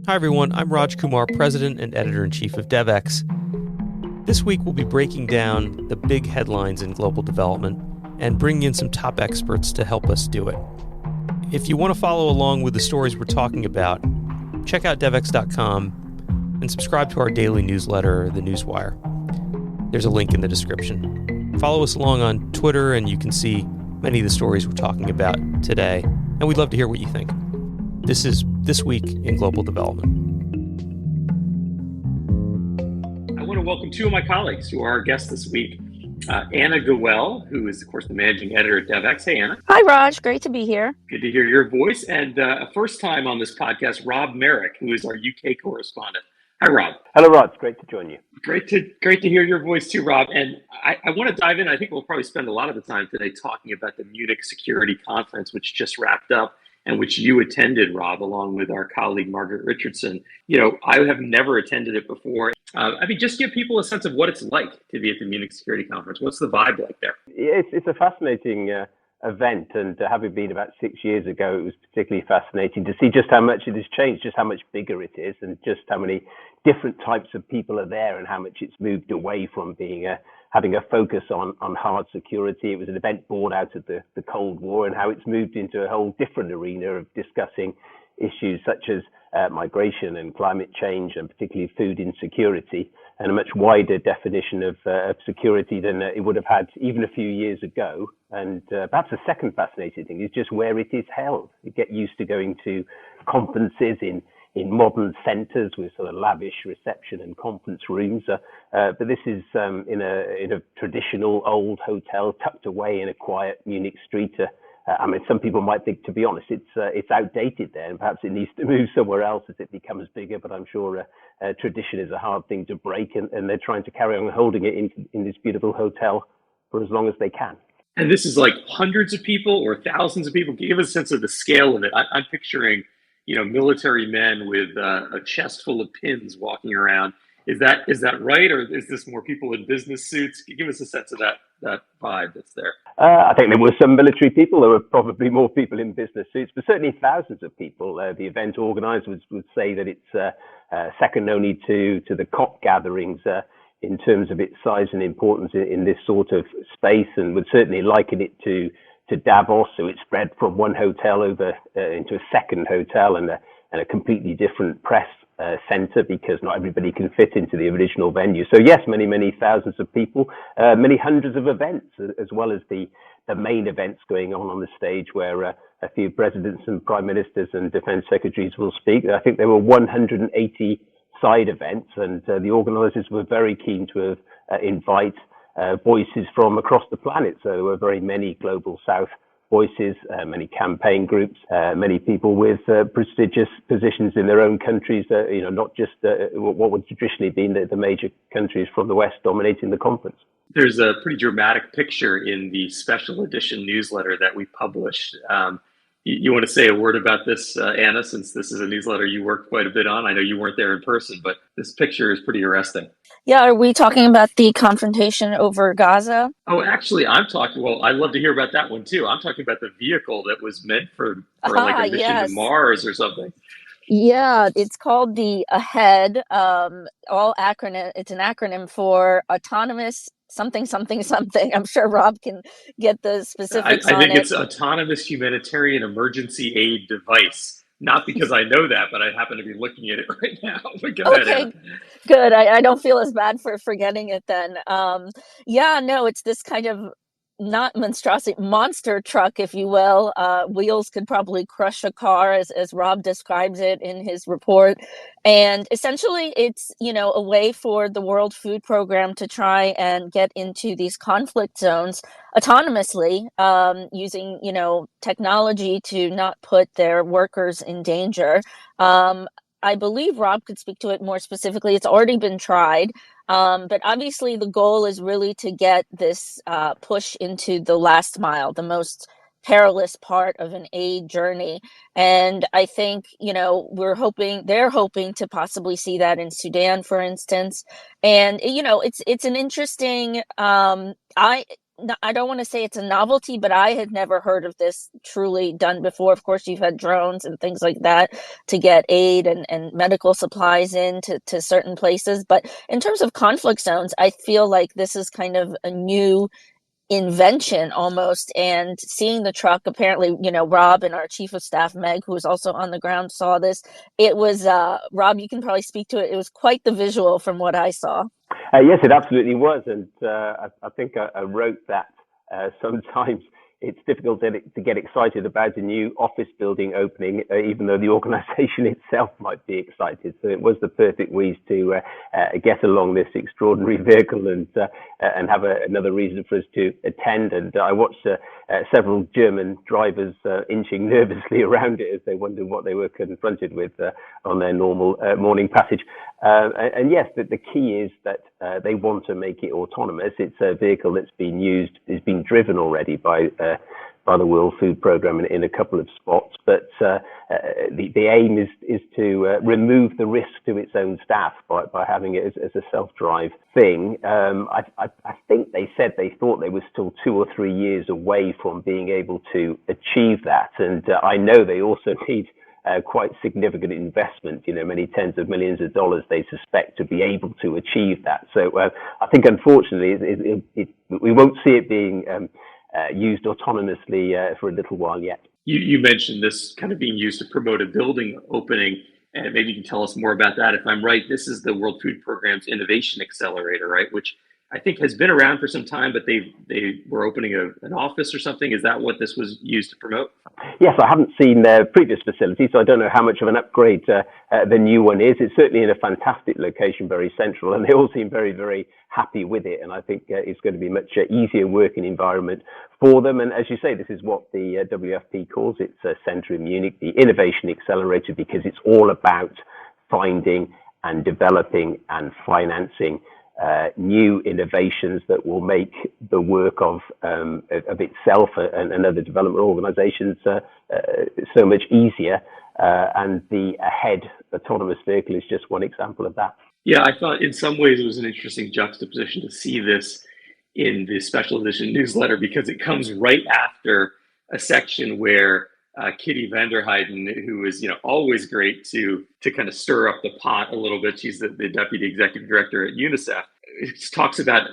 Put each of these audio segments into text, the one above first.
Hi everyone, I'm Raj Kumar, President and Editor-in-Chief of DevX. This week we'll be breaking down the big headlines in global development and bringing in some top experts to help us do it. If you want to follow along with the stories we're talking about, check out devx.com and subscribe to our daily newsletter, The Newswire. There's a link in the description. Follow us along on Twitter and you can see many of the stories we're talking about today, and we'd love to hear what you think. This is This Week in Global Development. I want to welcome two of my colleagues who are our guests this week. Anna Gowell, who is, of course, the managing editor at DevX. Hey, Anna. Hi, Raj. Great to be here. Good to hear your voice. And a first time on this podcast, Rob Merrick, who is our UK correspondent. Hi, Rob. Hello, Rod. It's great to join you. Great to hear your voice too, Rob. And I want to dive in. I think we'll probably spend a lot of the time today talking about the Munich Security Conference, which just wrapped up and which you attended, Rob, along with our colleague, Margaret Richardson. You know, I have never attended it before. Just give people a sense of what it's like to be at the Munich Security Conference. What's the vibe like there? It's a fascinating event, and having been about 6 years ago, it was particularly fascinating to see just how much it has changed, just how much bigger it is, and just how many different types of people are there, and how much it's moved away from being having a focus on hard security. It was an event born out of the Cold War, and how it's moved into a whole different arena of discussing issues such as migration and climate change, and particularly food insecurity, and a much wider definition of security than it would have had even a few years ago. And perhaps the second fascinating thing is just where it is held. You get used to going to conferences in modern centres with sort of lavish reception and conference rooms, but this is in a traditional old hotel tucked away in a quiet Munich street. Some people might think, to be honest, it's outdated there, and perhaps it needs to move somewhere else as it becomes bigger. But I'm sure tradition is a hard thing to break, and they're trying to carry on holding it in this beautiful hotel for as long as they can. And this is like hundreds of people or thousands of people. Give us a sense of the scale of it. I'm picturing, military men with a chest full of pins walking around. Is that right, or is this more people in business suits? Give us a sense of that vibe that's there. I think there were some military people. There were probably more people in business suits, but certainly thousands of people. The event organisers would say that it's second only to the COP gatherings in terms of its size and importance in this sort of space, and would certainly liken it to Davos. So it spread from one hotel over into a second hotel and a completely different press centre, because not everybody can fit into the original venue. So yes, many thousands of people, many hundreds of events, as well as the main events going on the stage, where a few presidents and prime ministers and defence secretaries will speak. I think there were 180 side events, and the organisers were very keen to invite voices from across the planet. So there were very many Global South voices, many campaign groups, many people with prestigious positions in their own countries, not just what would traditionally be the major countries from the West dominating the conference. There's a pretty dramatic picture in the special edition newsletter that we published. You want to say a word about this, Anna, since this is a newsletter you worked quite a bit on? I know you weren't there in person, but this picture is pretty arresting. Yeah, are we talking about the confrontation over Gaza? Oh, actually, I'd love to hear about that one too. I'm talking about the vehicle that was meant for like a mission to Mars or something. Yeah, it's called the AHEAD, it's an acronym for Autonomous something. I'm sure Rob can get the specifics on it. I think it's Autonomous Humanitarian Emergency Aid Device. Not because I know that, but I happen to be looking at it right now. Okay, good. I don't feel as bad for forgetting it then. It's this kind of not monstrosity, monster truck, if you will. Wheels could probably crush a car, as Rob describes it in his report. And essentially, it's, a way for the World Food Program to try and get into these conflict zones autonomously, using, technology to not put their workers in danger. I believe Rob could speak to it more specifically. It's already been tried. But obviously the goal is really to get this push into the last mile, the most perilous part of an aid journey. And I think, they're hoping to possibly see that in Sudan, for instance. And, it's an interesting, I don't want to say it's a novelty, but I had never heard of this truly done before. Of course, you've had drones and things like that to get aid and medical supplies to certain places. But in terms of conflict zones, I feel like this is kind of a new invention almost. And seeing the truck, apparently, Rob and our chief of staff, Meg, who was also on the ground, saw this. It was, Rob, you can probably speak to it. It was quite the visual from what I saw. Yes, it absolutely was. And I think I wrote that sometimes it's difficult to get excited about a new office building opening, even though the organization itself might be excited. So it was the perfect wheeze to get along this extraordinary vehicle and have another reason for us to attend. And I watched several German drivers inching nervously around it as they wondered what they were confronted with on their normal morning passage. And yes, the key is that they want to make it autonomous. It's a vehicle that's been used, is being driven already by the World Food Programme in a couple of spots. But the aim is to remove the risk to its own staff by having it as a self-drive thing. I think they said they thought they were still 2 or 3 years away from being able to achieve that. And I know they also need quite significant investment, many tens of millions of dollars they suspect to be able to achieve that. So I think, unfortunately, we won't see it being used autonomously for a little while yet. You mentioned this kind of being used to promote a building opening, and maybe you can tell us more about that. If I'm right, this is the World Food Programme's Innovation Accelerator, right? Which I think has been around for some time, but they were opening an office or something. Is that what this was used to promote? Yes, I haven't seen their previous facility, so I don't know how much of an upgrade the new one is. It's certainly in a fantastic location, very central, and they all seem very, very happy with it. And I think it's going to be a much easier working environment for them. And as you say, this is what the WFP calls its center in Munich, the Innovation Accelerator, because it's all about finding and developing and financing new innovations that will make the work of itself and other development organizations so much easier. And the AHEAD autonomous vehicle is just one example of that. Yeah, I thought in some ways it was an interesting juxtaposition to see this in the special edition newsletter, because it comes right after a section where Kitty Vanderheiden, who is always great to kind of stir up the pot a little bit. She's the deputy executive director at UNICEF. It talks about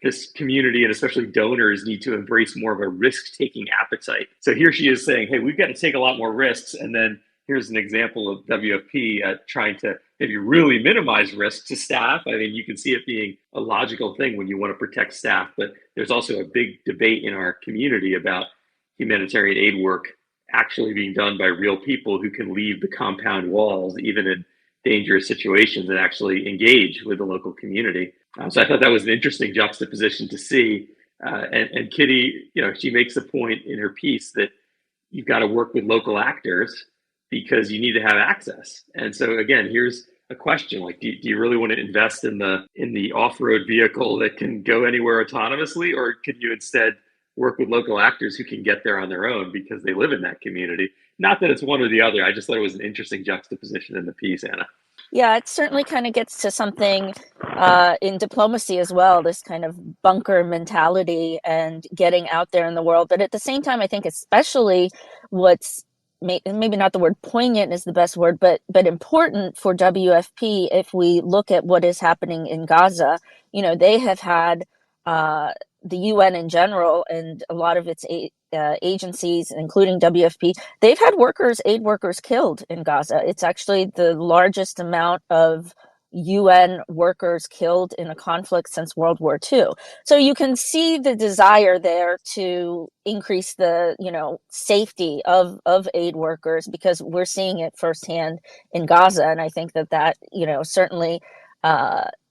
this community and especially donors need to embrace more of a risk-taking appetite. So here she is saying, hey, we've got to take a lot more risks. And then here's an example of WFP trying to maybe really minimize risk to staff. I mean, you can see it being a logical thing when you want to protect staff, but there's also a big debate in our community about humanitarian aid work actually being done by real people who can leave the compound walls, even in dangerous situations, and actually engage with the local community. So I thought that was an interesting juxtaposition to see. And Kitty, she makes a point in her piece that you've got to work with local actors because you need to have access. And so again, here's a question: like, do you really want to invest in the off-road vehicle that can go anywhere autonomously, or can you instead work with local actors who can get there on their own because they live in that community? Not that it's one or the other. I just thought it was an interesting juxtaposition in the piece, Anna. Yeah, it certainly kind of gets to something in diplomacy as well, this kind of bunker mentality and getting out there in the world. But at the same time, I think especially what's maybe not the word poignant is the best word, but important for WFP, if we look at what is happening in Gaza, they have had the UN in general and a lot of its agencies, including WFP, they've had aid workers killed in Gaza. It's actually the largest amount of UN workers killed in a conflict since World War II. So you can see the desire there to increase the, safety of aid workers, because we're seeing it firsthand in Gaza. And I think that, certainly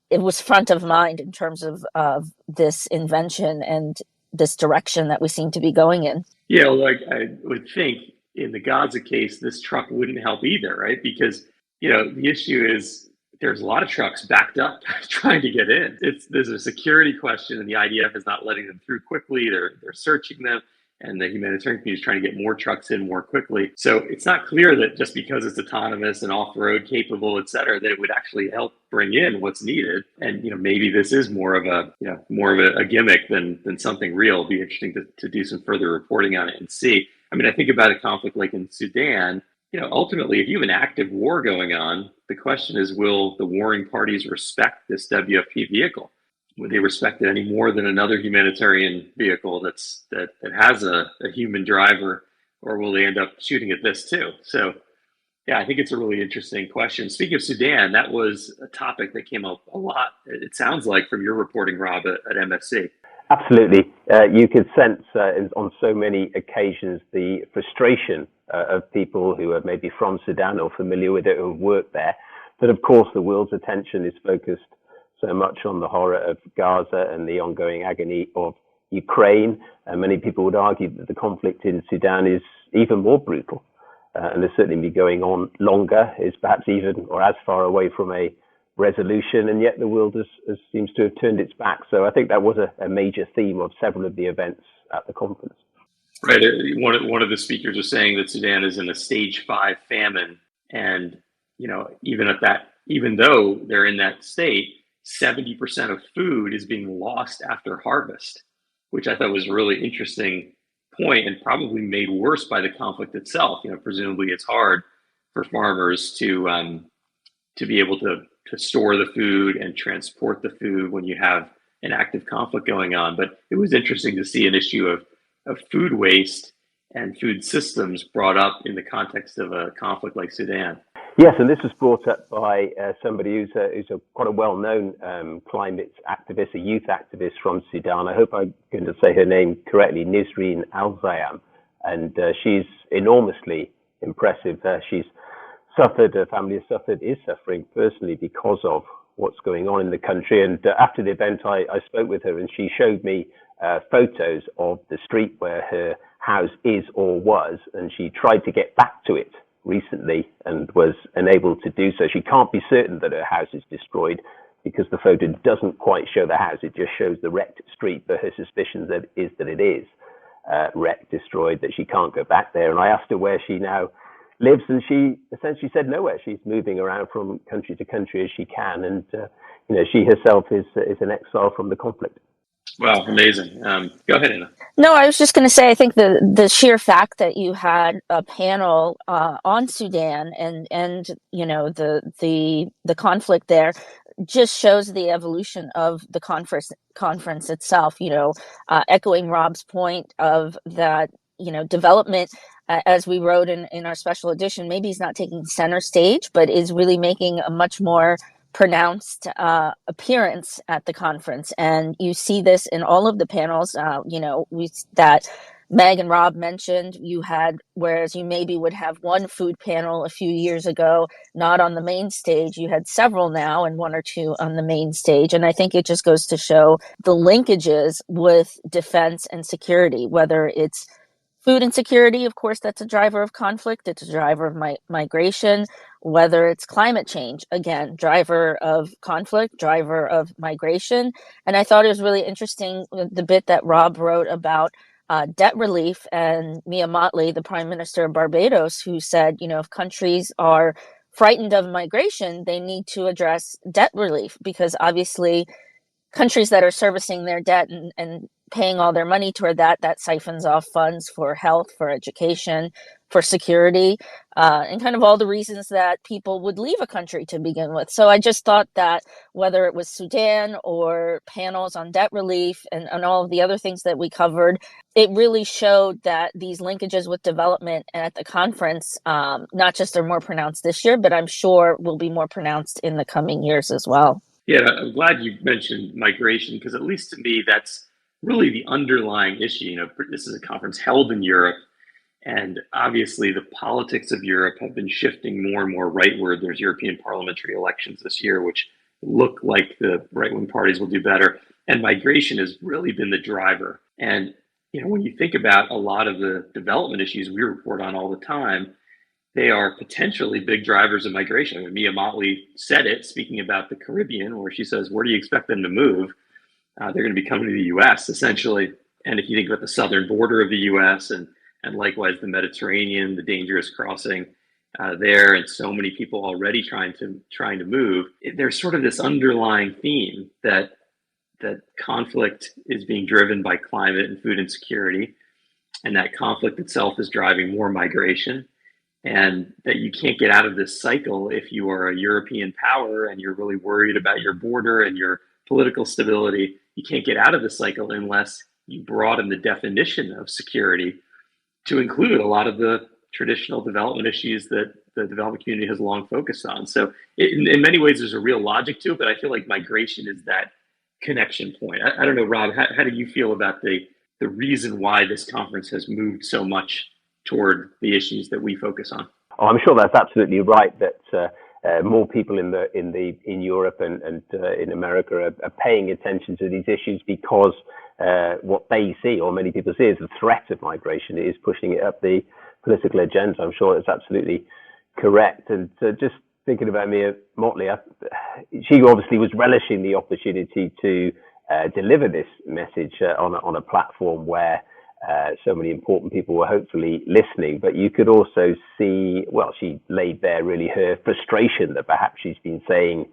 it was front of mind in terms of this invention and this direction that we seem to be going in. Yeah, like I would think in the Gaza case, this truck wouldn't help either, right? Because, the issue is there's a lot of trucks backed up trying to get in. There's a security question, and the IDF is not letting them through quickly. They're searching them. and the humanitarian community is trying to get more trucks in more quickly. So it's not clear that just because it's autonomous and off-road capable, et cetera, that it would actually help bring in what's needed. And maybe this is more of a gimmick than something real. It'll be interesting to do some further reporting on it and see. I mean, I think about a conflict like in Sudan. Ultimately, if you have an active war going on, the question is, will the warring parties respect this WFP vehicle? Would they respect it any more than another humanitarian vehicle that has a human driver, or will they end up shooting at this too? So, yeah, I think it's a really interesting question. Speaking of Sudan, that was a topic that came up a lot, it sounds like, from your reporting, Rob, at MSC. Absolutely. You could sense on so many occasions the frustration of people who are maybe from Sudan or familiar with it or work there. But of course, the world's attention is focused so much on the horror of Gaza and the ongoing agony of Ukraine. And many people would argue that the conflict in Sudan is even more brutal. And has certainly been going on longer, is perhaps even or as far away from a resolution, and yet the world has seems to have turned its back. So I think that was a major theme of several of the events at the conference. Right. One of the speakers was saying that Sudan is in a stage 5 famine, and even though they're in that state, 70% of food is being lost after harvest, which I thought was a really interesting point, and probably made worse by the conflict itself. Presumably it's hard for farmers to be able to store the food and transport the food when you have an active conflict going on. But it was interesting to see an issue of food waste and food systems brought up in the context of a conflict like Sudan. Yes, and this was brought up by somebody who's quite a well-known climate activist, a youth activist from Sudan. I hope I'm going to say her name correctly, Nisreen Al-Zayam, and she's enormously impressive. Her family is suffering personally because of what's going on in the country. And after the event, I spoke with her, and she showed me photos of the street where her house is or was, and she tried to get back to it recently and was unable to do so. She can't be certain that her house is destroyed because the photo doesn't quite show the house. It just shows the wrecked street, but her suspicion that it is wrecked, destroyed, that she can't go back there. And I asked her where she now lives, and she essentially said nowhere. She's moving around from country to country as she can, and she herself is an exile from the conflict. Wow, amazing. Go ahead, Anna. No, I was just going to say, I think the sheer fact that you had a panel on Sudan and the conflict there just shows the evolution of the conference itself. Echoing Rob's point of that, development. As we wrote in our special edition, maybe he's not taking center stage, but is really making a much more pronounced appearance at the conference. And you see this in all of the panels, that Meg and Rob mentioned. You had, whereas you maybe would have one food panel a few years ago, not on the main stage, you had several now and one or two on the main stage. And I think it just goes to show the linkages with defense and security, whether it's food insecurity, of course, that's a driver of conflict. It's a driver of migration, whether it's climate change, again, driver of conflict, driver of migration. And I thought it was really interesting, the bit that Rob wrote about debt relief, and Mia Mottley, the Prime Minister of Barbados, who said, if countries are frightened of migration, they need to address debt relief, because obviously countries that are servicing their debt and paying all their money toward that siphons off funds for health, for education, for security, and kind of all the reasons that people would leave a country to begin with. So I just thought that whether it was Sudan or panels on debt relief and all of the other things that we covered, it really showed that these linkages with development at the conference, not just are more pronounced this year, but I'm sure will be more pronounced in the coming years as well. Yeah, I'm glad you mentioned migration, because at least to me, that's really the underlying issue. This is a conference held in Europe, and obviously the politics of Europe have been shifting more and more rightward. There's European parliamentary elections this year, which look like the right-wing parties will do better. And migration has really been the driver. And, when you think about a lot of the development issues we report on all the time, they are potentially big drivers of migration. I mean, Mia Mottley said it, speaking about the Caribbean, where she says, where do you expect them to move? They're going to be coming to the U.S., essentially. And if you think about the southern border of the U.S. and likewise the Mediterranean, the dangerous crossing there, and so many people already trying to move, there's sort of this underlying theme that conflict is being driven by climate and food insecurity, and that conflict itself is driving more migration, and that you can't get out of this cycle if you are a European power and you're really worried about your border and your political stability. You can't get out of the cycle unless you broaden the definition of security to include a lot of the traditional development issues that the development community has long focused on. So in many ways, there's a real logic to it, but I feel like migration is that connection point. I don't know, Rob, how do you feel about the reason why this conference has moved so much toward the issues that we focus on? Oh, I'm sure that's absolutely right, that more people in Europe and in America are paying attention to these issues because what they see, or many people see, is the threat of migration is pushing it up the political agenda. I'm sure that's absolutely correct. And just thinking about Mia Mottley, she obviously was relishing the opportunity to deliver this message on a platform where so many important people were hopefully listening. But you could also see, well, she laid bare really her frustration that perhaps she's been saying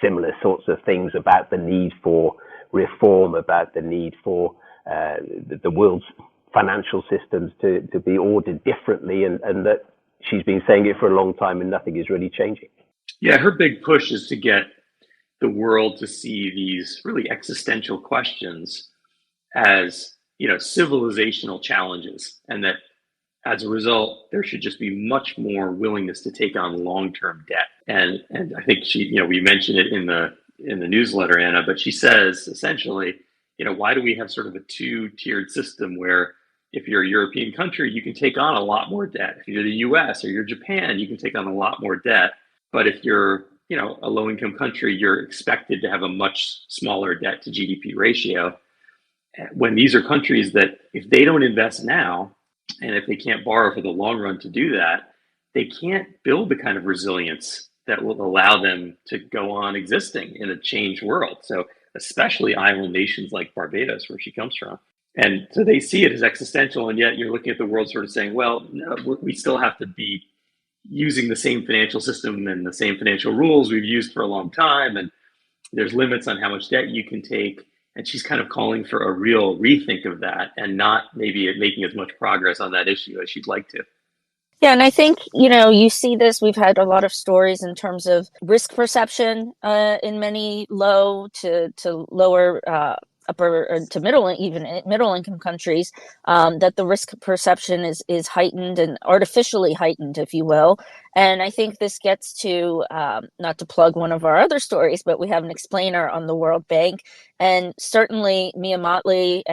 similar sorts of things about the need for reform, about the need for the world's financial systems to be ordered differently, and that she's been saying it for a long time and nothing is really changing. Yeah, her big push is to get the world to see these really existential questions as, civilizational challenges, and that as a result, there should just be much more willingness to take on long-term debt. And I think we mentioned it in the newsletter, Anna, but she says essentially, why do we have sort of a two-tiered system where if you're a European country, you can take on a lot more debt. If you're the US or you're Japan, you can take on a lot more debt. But if you're, a low-income country, you're expected to have a much smaller debt to GDP ratio. When these are countries that if they don't invest now, and if they can't borrow for the long run to do that, they can't build the kind of resilience that will allow them to go on existing in a changed world. So especially island nations like Barbados, where she comes from. And so they see it as existential, and yet you're looking at the world sort of saying, well, no, we still have to be using the same financial system and the same financial rules we've used for a long time, and there's limits on how much debt you can take. And she's kind of calling for a real rethink of that, and not maybe making as much progress on that issue as she'd like to. Yeah, and I think, you see this, we've had a lot of stories in terms of risk perception in many low to lower upper to middle income countries, that the risk perception is heightened and artificially heightened, if you will. And I think this gets to, not to plug one of our other stories, but we have an explainer on the World Bank, and certainly Mia Mottley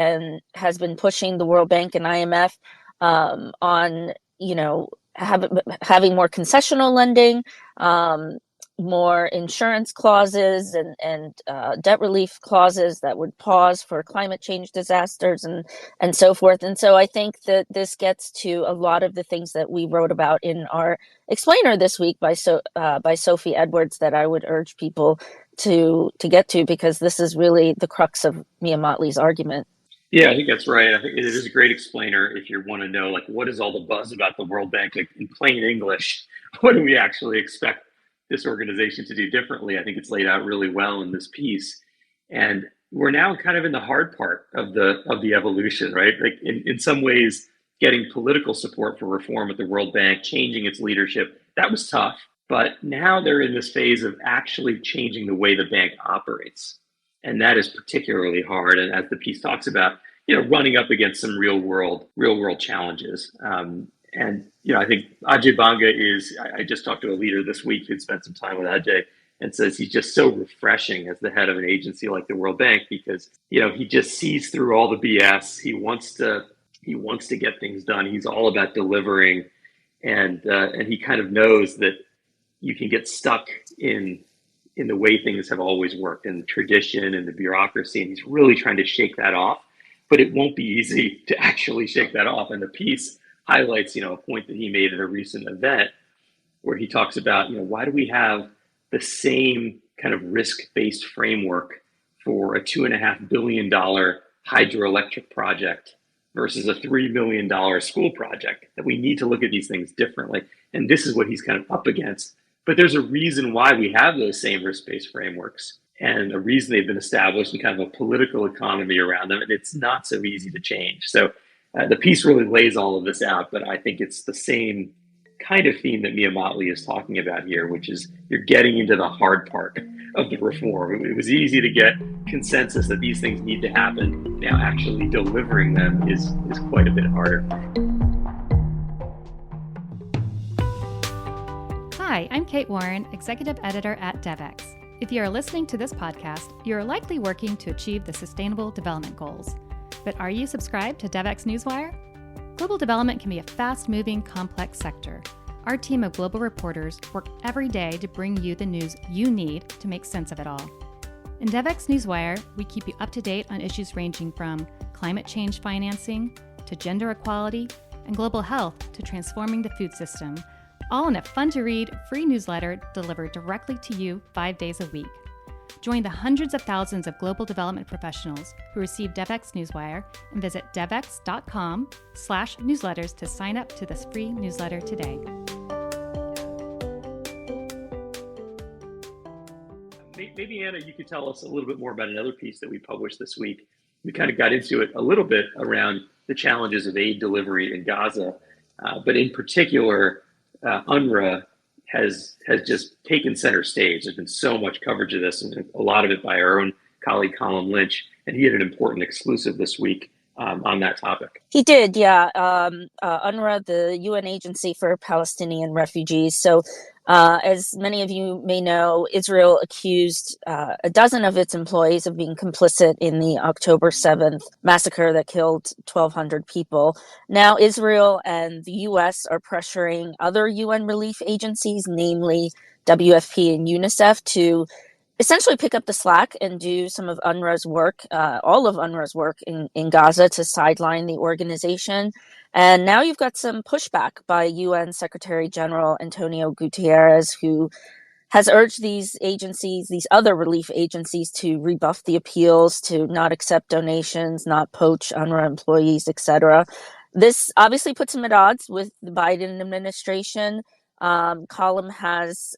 has been pushing the World Bank and IMF on, having more concessional lending, more insurance clauses and debt relief clauses that would pause for climate change disasters and so forth. And so I think that this gets to a lot of the things that we wrote about in our explainer this week by Sophie Edwards, that I would urge people to get to, because this is really the crux of Mia Mottley's argument. Yeah, I think that's right. I think it is a great explainer if you want to know, like, what is all the buzz about the World Bank? Like, in plain English, what do we actually expect this organization to do differently? I think it's laid out really well in this piece. And we're now kind of in the hard part of the evolution, right? Like, in some ways, getting political support for reform at the World Bank, changing its leadership, that was tough. But now they're in this phase of actually changing the way the bank operates. And that is particularly hard. And as the piece talks about, running up against some real world challenges. And, I think Ajay Banga I just talked to a leader this week who'd spent some time with Ajay, and says he's just so refreshing as the head of an agency like the World Bank, because, he just sees through all the BS. He wants to get things done. He's all about delivering. And he kind of knows that you can get stuck in the way things have always worked, in the tradition and the bureaucracy. And he's really trying to shake that off, but it won't be easy to actually shake that off. And the piece highlights, a point that he made at a recent event where he talks about, why do we have the same kind of risk-based framework for a $2.5 billion hydroelectric project versus a $3 million school project, that we need to look at these things differently. And this is what he's kind of up against. But there's a reason why we have those same risk-based frameworks and a reason they've been established and kind of a political economy around them. And it's not so easy to change. So the piece really lays all of this out, but I think it's the same kind of theme that Mia Motley is talking about here, which is you're getting into the hard part of the reform. It was easy to get consensus that these things need to happen. Now actually delivering them is quite a bit harder. Hi, I'm Kate Warren, Executive Editor at DevEx. If you are listening to this podcast, you are likely working to achieve the Sustainable Development Goals. But are you subscribed to DevEx Newswire? Global development can be a fast-moving, complex sector. Our team of global reporters work every day to bring you the news you need to make sense of it all. In DevEx Newswire, we keep you up to date on issues ranging from climate change financing to gender equality and global health to transforming the food system, all in a fun-to-read, free newsletter delivered directly to you 5 days a week. Join the hundreds of thousands of global development professionals who receive DevEx Newswire and visit devex.com/newsletters to sign up to this free newsletter today. Maybe, Anna, you could tell us a little bit more about another piece that we published this week. We kind of got into it a little bit around the challenges of aid delivery in Gaza, but in particular, UNRWA has just taken center stage. There's been so much coverage of this, and a lot of it by our own colleague Colin Lynch, and he had an important exclusive this week on that topic. He did, yeah. UNRWA, the UN Agency for Palestinian Refugees. So as many of you may know, Israel accused a dozen of its employees of being complicit in the October 7th massacre that killed 1,200 people. Now Israel and the US are pressuring other UN relief agencies, namely WFP and UNICEF, to essentially pick up the slack and do some of UNRWA's work, all of UNRWA's work in Gaza, to sideline the organization. And now you've got some pushback by UN Secretary General António Guterres, who has urged these agencies, these other relief agencies, to rebuff the appeals, to not accept donations, not poach UNRWA employees, etc. This obviously puts him at odds with the Biden administration. Column has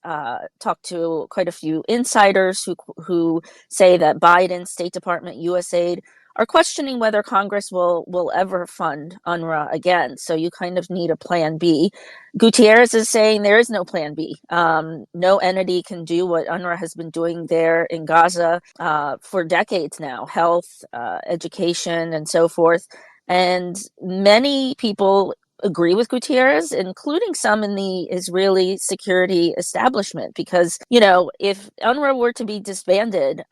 talked to quite a few insiders who say that Biden, State Department, USAID are questioning whether Congress will ever fund UNRWA again. So you kind of need a plan B. Guterres is saying there is no plan B. No entity can do what UNRWA has been doing there in Gaza for decades now: health, education, and so forth. And many people agree with Guterres, including some in the Israeli security establishment, because, you know, if UNRWA were to be disbanded,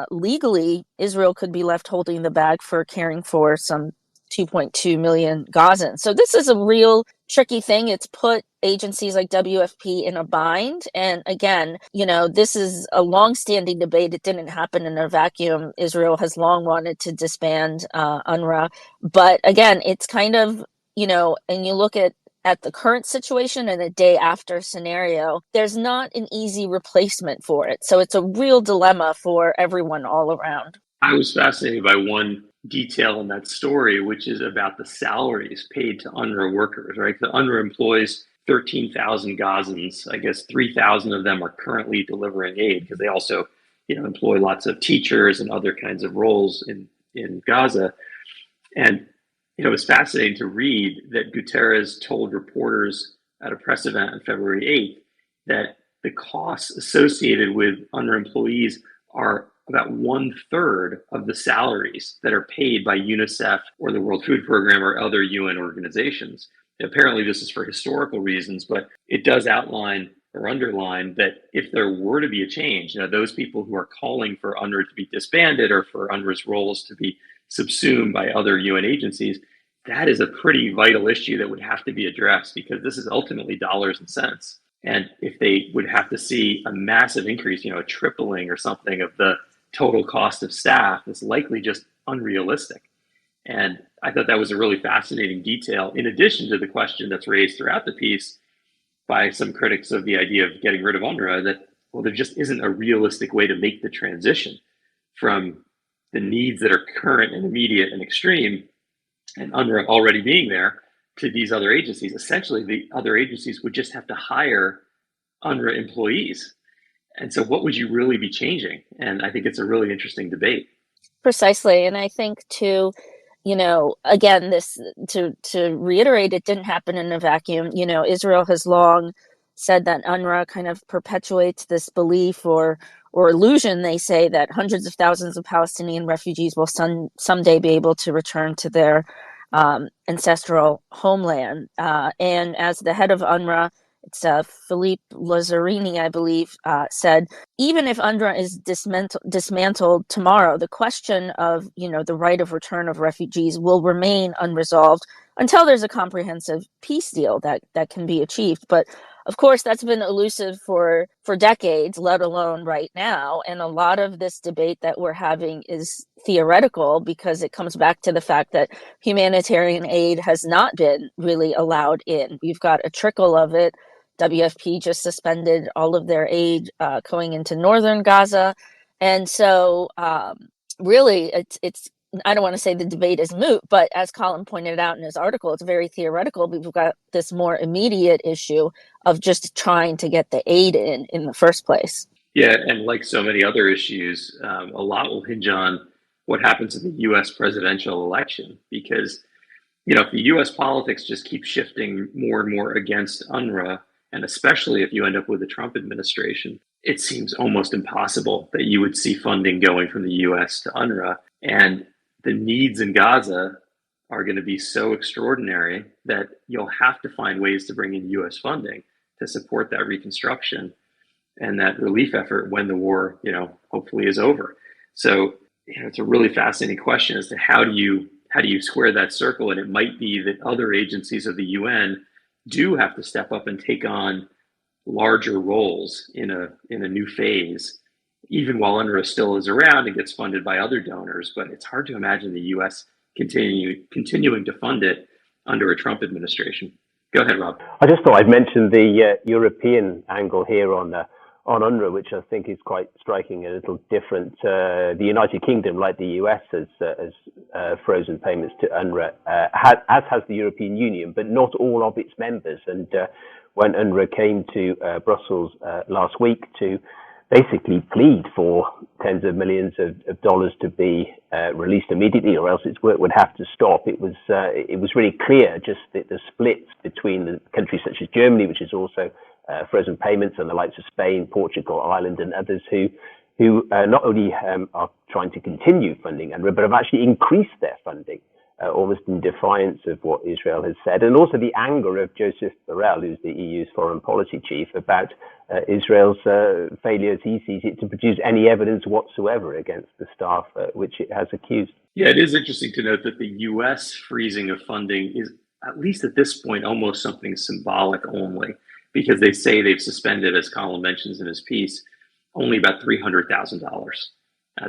legally, Israel could be left holding the bag for caring for some 2.2 million Gazans. So this is a real tricky thing. It's put agencies like WFP in a bind. And again, you know, this is a long-standing debate. It didn't happen in a vacuum. Israel has long wanted to disband UNRWA. But again, it's kind of, you know, and you look at the current situation and a day after scenario, there's not an easy replacement for it. So it's a real dilemma for everyone all around. I was fascinated by one detail in that story, which is about the salaries paid to UNRWA workers, right? The UNRWA employs 13,000 Gazans. I guess 3,000 of them are currently delivering aid, because they also, you know, employ lots of teachers and other kinds of roles in Gaza. And you know, it was fascinating to read that Guterres told reporters at a press event on February 8th that the costs associated with UNRWA employees are about 1/3 of the salaries that are paid by UNICEF or the World Food Program or other UN organizations. And apparently this is for historical reasons, but it does outline or underline that if there were to be a change, you know, those people who are calling for UNRWA to be disbanded or for UNRWA's roles to be subsumed by other UN agencies, that is a pretty vital issue that would have to be addressed, because this is ultimately dollars and cents. And if they would have to see a massive increase, you know, a tripling or something of the total cost of staff, it's likely just unrealistic. And I thought that was a really fascinating detail, in addition to the question that's raised throughout the piece by some critics of the idea of getting rid of UNRWA, that, well, there just isn't a realistic way to make the transition from the needs that are current and immediate and extreme and UNRWA already being there, to these other agencies. Essentially, the other agencies would just have to hire UNRWA employees. And so what would you really be changing? And I think it's a really interesting debate. Precisely. And I think again, this to reiterate, it didn't happen in a vacuum. Israel has long said that UNRWA kind of perpetuates this belief or illusion, they say, that hundreds of thousands of Palestinian refugees will someday be able to return to their ancestral homeland. And as the head of UNRWA, it's Philippe Lazzarini, I believe, said, even if UNRWA is dismantled tomorrow, the question of, the right of return of refugees will remain unresolved until there's a comprehensive peace deal that can be achieved. But of course, that's been elusive for decades, let alone right now. And a lot of this debate that we're having is theoretical because it comes back to the fact that humanitarian aid has not been really allowed in. We've got a trickle of it. WFP just suspended all of their aid going into northern Gaza. And so really, it's I don't want to say the debate is moot, but as Colin pointed out in his article, it's very theoretical. We've got this more immediate issue of just trying to get the aid in the first place. Yeah, and like so many other issues, a lot will hinge on what happens in the U.S. presidential election, because, if the U.S. politics just keep shifting more and more against UNRWA, and especially if you end up with a Trump administration, it seems almost impossible that you would see funding going from the U.S. to UNRWA. And the needs in Gaza are going to be so extraordinary that you'll have to find ways to bring in U.S. funding to support that reconstruction and that relief effort when the war, hopefully is over. So, it's a really fascinating question as to how do you square that circle? And it might be that other agencies of the UN do have to step up and take on larger roles in a new phase, even while UNRWA still is around and gets funded by other donors. But it's hard to imagine the U.S. continuing to fund it under a Trump administration. Go ahead, Rob. I just thought I'd mention the European angle here on UNRWA, which I think is quite striking, a little different. The United Kingdom, like the US, has frozen payments to UNRWA, as has the European Union, but not all of its members. And when UNRWA came to Brussels last week to basically plead for tens of millions of dollars to be released immediately, or else its work would have to stop. It was really clear just the splits between the countries such as Germany, which is also frozen payments, and the likes of Spain, Portugal, Ireland, and others who not only are trying to continue funding UNRWA, but have actually increased their funding, almost in defiance of what Israel has said, and also the anger of Joseph Borrell, who's the EU's foreign policy chief, about Israel's failure, as he sees it, to produce any evidence whatsoever against the staff which it has accused. Yeah, it is interesting to note that the U.S. freezing of funding is, at least at this point, almost something symbolic only, because they say they've suspended, as Colin mentions in his piece, only about $300,000.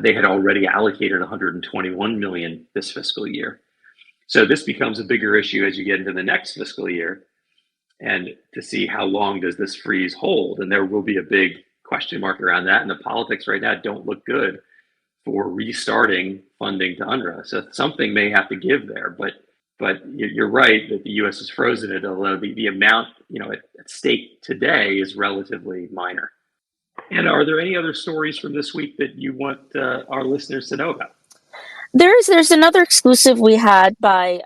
They had already allocated $121 million this fiscal year. So this becomes a bigger issue as you get into the next fiscal year, and to see how long does this freeze hold. And there will be a big question mark around that. And the politics right now don't look good for restarting funding to UNRWA. So something may have to give there. But you're right that the U.S. has frozen it, although the amount at stake today is relatively minor. And are there any other stories from this week that you want our listeners to know about? There's another exclusive we had by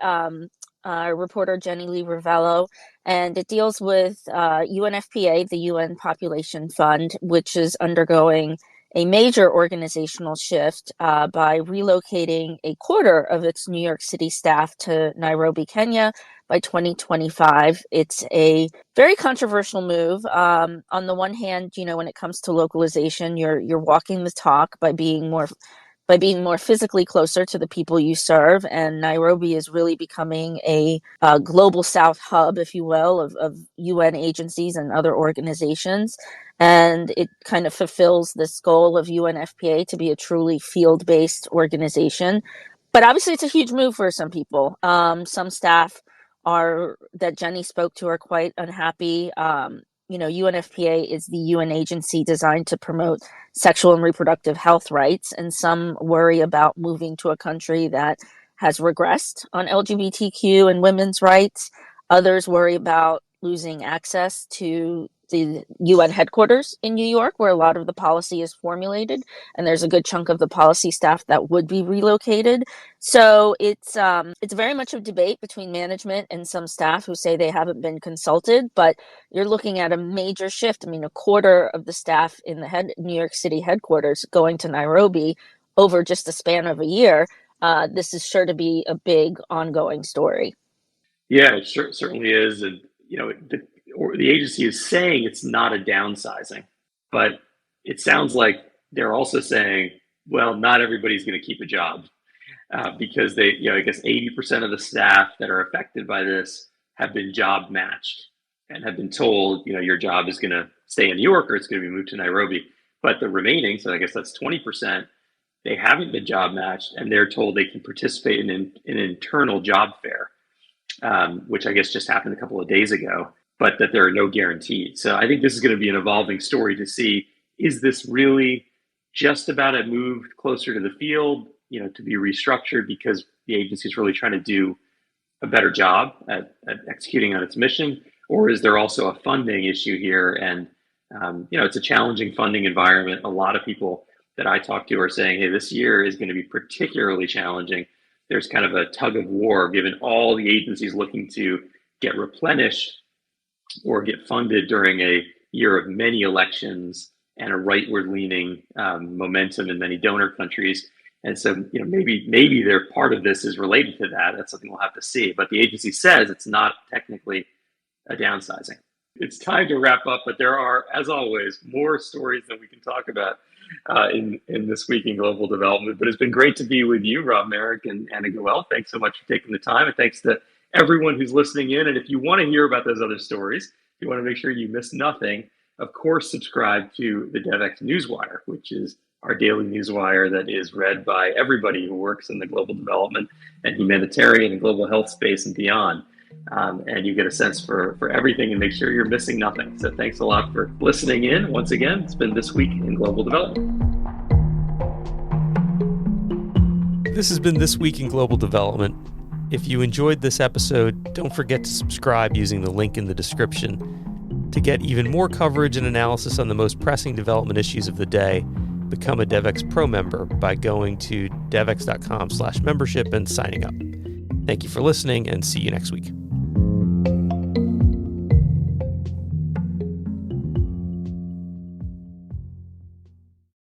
our reporter Jenny Lee Ravello, and it deals with UNFPA, the UN Population Fund, which is undergoing a major organizational shift by relocating a quarter of its New York City staff to Nairobi, Kenya by 2025. It's a very controversial move. On the one hand, when it comes to localization, you're walking the talk by being more physically closer to the people you serve. And Nairobi is really becoming a global South hub, if you will, of UN agencies and other organizations. And it kind of fulfills this goal of UNFPA to be a truly field-based organization. But obviously, it's a huge move for some people. Some staff that Jenny spoke to are quite unhappy. UNFPA is the UN agency designed to promote sexual and reproductive health rights, and some worry about moving to a country that has regressed on LGBTQ and women's rights. Others worry about losing access to the UN headquarters in New York, where a lot of the policy is formulated, and there's a good chunk of the policy staff that would be relocated. So it's very much a debate between management and some staff who say they haven't been consulted, but you're looking at a major shift. I mean, a quarter of the staff in the New York City headquarters going to Nairobi over just a span of a year. This is sure to be a big ongoing story. Yeah, it certainly is. And, the agency is saying it's not a downsizing, but it sounds like they're also saying, well, not everybody's going to keep a job because I guess 80% of the staff that are affected by this have been job matched and have been told, your job is going to stay in New York or it's going to be moved to Nairobi. But the remaining, so I guess that's 20%, they haven't been job matched and they're told they can participate in an internal job fair, which I guess just happened a couple of days ago, but that there are no guarantees. So I think this is going to be an evolving story to see, is this really just about a move closer to the field, to be restructured because the agency is really trying to do a better job at executing on its mission? Or is there also a funding issue here? And, it's a challenging funding environment. A lot of people that I talk to are saying, hey, this year is going to be particularly challenging. There's kind of a tug of war given all the agencies looking to get replenished or get funded during a year of many elections and a rightward leaning momentum in many donor countries. And so, maybe their part of this is related to that. That's something we'll have to see. But the agency says it's not technically a downsizing. It's time to wrap up, but there are, as always, more stories than we can talk about in This Week in Global Development. But it's been great to be with you, Rob Merrick and Anna Goel. Thanks so much for taking the time, and thanks to everyone who's listening in. And if you want to hear about those other stories, if you want to make sure you miss nothing, of course, subscribe to the DevX Newswire, which is our daily newswire that is read by everybody who works in the global development and humanitarian and global health space and beyond. And you get a sense for everything and make sure you're missing nothing. So thanks a lot for listening in. Once again, it's been This Week in Global Development. This has been This Week in Global Development. If you enjoyed this episode, don't forget to subscribe using the link in the description. To get even more coverage and analysis on the most pressing development issues of the day, become a DevX Pro member by going to devx.com/membership and signing up. Thank you for listening, and see you next week.